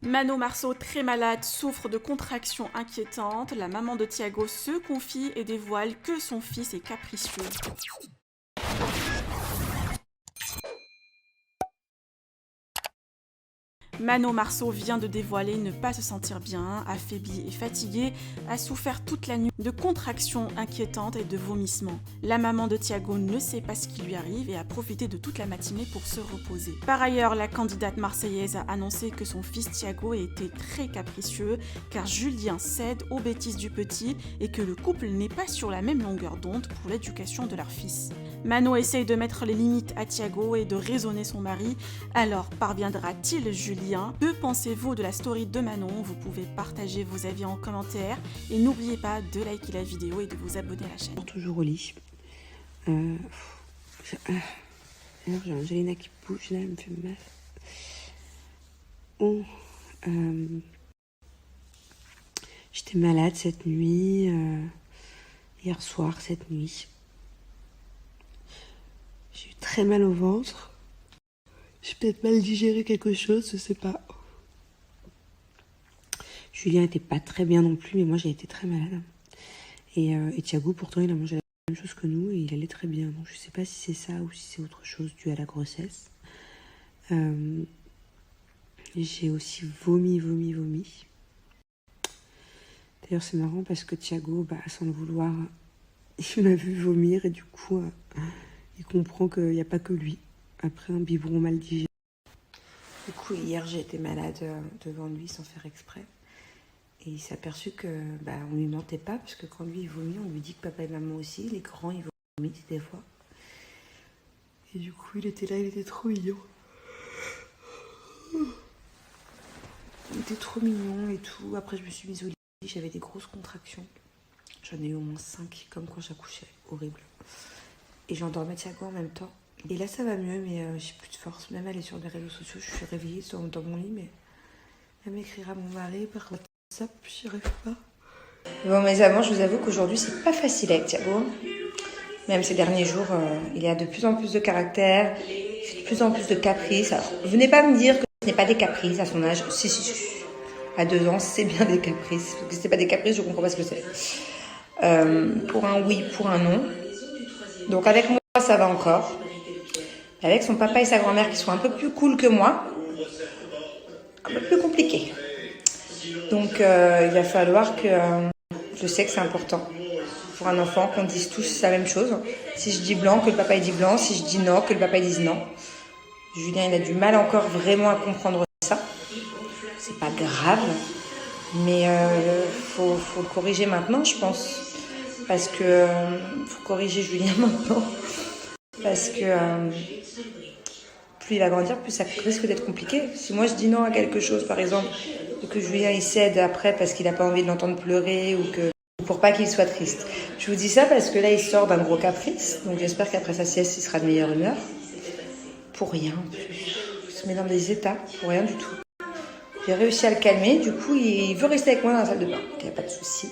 Mano Marceau, très malade, souffre de contractions inquiétantes. La maman de Thiago se confie et dévoile que son fils est capricieux. Mano Marceau vient de dévoiler ne pas se sentir bien, affaibli et fatigué, a souffert toute la nuit de contractions inquiétantes et de vomissements. La maman de Thiago ne sait pas ce qui lui arrive et a profité de toute la matinée pour se reposer. Par ailleurs, la candidate marseillaise a annoncé que son fils Thiago était très capricieux car Julien cède aux bêtises du petit et que le couple n'est pas sur la même longueur d'onde pour l'éducation de leur fils. Mano essaye de mettre les limites à Thiago et de raisonner son mari. Alors, parviendra-t-il Julien? Que pensez-vous de la story de Manon? Vous pouvez partager vos avis en commentaire et n'oubliez pas de liker la vidéo et de vous abonner à la chaîne. Toujours au lit. Alors j'ai Angelina qui bouge là, elle me fait mal. J'étais malade cette nuit, hier soir, cette nuit. J'ai eu très mal au ventre. J'ai peut-être mal digéré quelque chose, je sais pas. Julien était pas très bien non plus, mais moi j'ai été très malade. Et Thiago, pourtant, il a mangé la même chose que nous et il allait très bien. Donc je sais pas si c'est ça ou si c'est autre chose dû à la grossesse. J'ai aussi vomi. D'ailleurs, c'est marrant parce que Thiago, sans le vouloir, il m'a vu vomir et du coup, il comprend qu'il n'y a pas que lui. Après un biberon mal digéré. Du coup, hier, j'ai été malade devant lui sans faire exprès. Et il s'est aperçu que on lui mentait pas parce que quand lui il vomit, on lui dit que papa et maman aussi, les grands ils vomissent des fois. Et du coup, il était là, il était trop mignon. Il était trop mignon et tout. Après, je me suis mise au lit, j'avais des grosses contractions. J'en ai eu au moins 5, comme quand j'accouchais, horrible. Et j'endormais Thiago en même temps. Et là, ça va mieux, mais j'ai plus de force. Même aller sur les réseaux sociaux, je suis réveillée dans mon lit, mais même écrire à mon mari par WhatsApp, j'y arrive pas. Bon, mes amants, je vous avoue qu'aujourd'hui, c'est pas facile avec Thiago. Même ces derniers jours, il a de plus en plus de caractère, il fait de plus en plus de caprices. Alors, venez pas me dire que ce n'est pas des caprices à son âge. Si. À 2 ans, c'est bien des caprices. Parce que c'est pas des caprices, je comprends pas ce que c'est. Pour un oui, pour un non. Donc avec moi, ça va encore. Avec son papa et sa grand-mère qui sont un peu plus cool que moi, un peu plus compliqué. Donc il va falloir que... je sais que c'est important pour un enfant qu'on dise tous la même chose. Si je dis blanc, que le papa il dit blanc. Si je dis non, que le papa il dise non. Julien, il a du mal encore vraiment à comprendre ça. C'est pas grave, mais faut le corriger maintenant, je pense. Parce que faut corriger Julien maintenant. Parce que plus il va grandir, plus ça risque d'être compliqué. Si moi je dis non à quelque chose, par exemple, et que Julien il cède après parce qu'il n'a pas envie de l'entendre pleurer ou pour pas qu'il soit triste. Je vous dis ça parce que là il sort d'un gros caprice, donc j'espère qu'après sa sieste il sera de meilleure humeur. Pour rien en plus. Il se met dans des états, pour rien du tout. J'ai réussi à le calmer, du coup il veut rester avec moi dans la salle de bain, il n'y a pas de souci.